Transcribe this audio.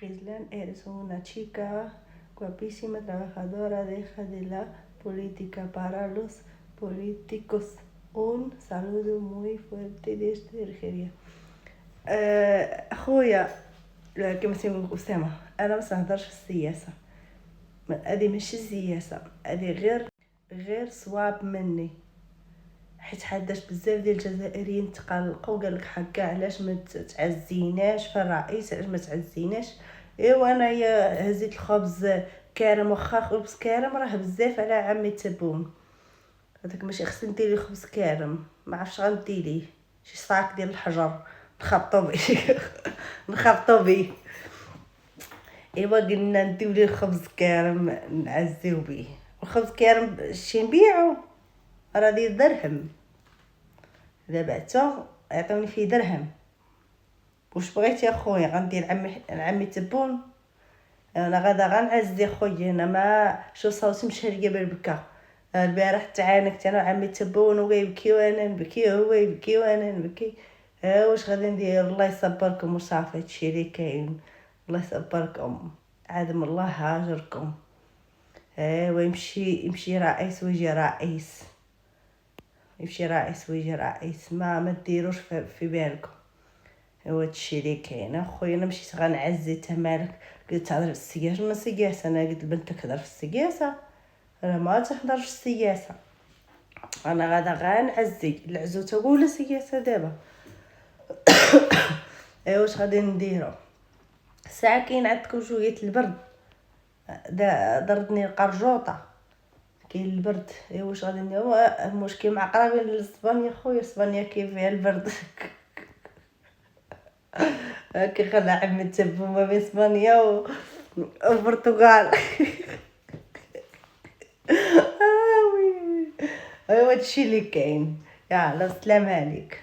Gisland eres una chica guapísima, trabajadora, deja de la política para los políticos. Un saludo muy fuerte desde Argelia. أخويا كما تيقول أسامة، أنا ما نهضرش في السياسة، هذه ماشي سياسة، هذه غير صواب مني، حيت حداش بزاف ديال الجزائريين تقلقوا وقالك حكا علاش ما تعزيناش في الرئيس، علاش ما تعزيناش. ايوا انايا هزيت الخبز كارم، واخا خبز كارم راه بزاف على عمي تبون، هذاك ماشي خصني ندير ليه خبز كارم، ما عرفتش غندير ليه شي صاك ديال الحجر نخبطو بيه. ايوا قلنا نديو ليه خبز كارم نعزيو بيه، الخبز كارم شي نبيعو راه ديال درهم، اذا بعتو يعطوني فيه درهم. واش بغيتي اخويا غندير عمي تبون؟ انا غادا غنعزي خويا، انا ما شو صوتي مشى ليا بالبكا البارح، تعانكت انا وعمي تبون ويبكي وانا نبكي وهو يبكي وانا نبكي. واش غادي ندير؟ الله يصبركم وصافي، هادشي اللي كاين، الله يصبركم، عادم الله هاجركم. ويمشي رئيس ويجي رئيس، يمشي رئيس ويجي رئيس، ما ديروش في بالكم. هو هادشي اللي كاين اخويا. انا مشيت غنعزي تا مالك قلت تهضر في السياسه؟ ما سياسه، انا قلت البنت تهضر في السياسه؟ انا ما تهضرش في السياسه، انا غادا غنعزي العزوته ولا سياسه دابا. واش غادي نديرو؟ الساعه كاين عندكم شويه البرد، ضربني القرجوطه، كاين البرد. واش غادي نديرو؟ المشكل مع قرابين لاسبانيا خويا، اسبانيا كيف فيها البرد. كيخلع عمي تبو ما بين اسبانيا والبرتغال. هادشي اللي كاين. يلا السلام عليك.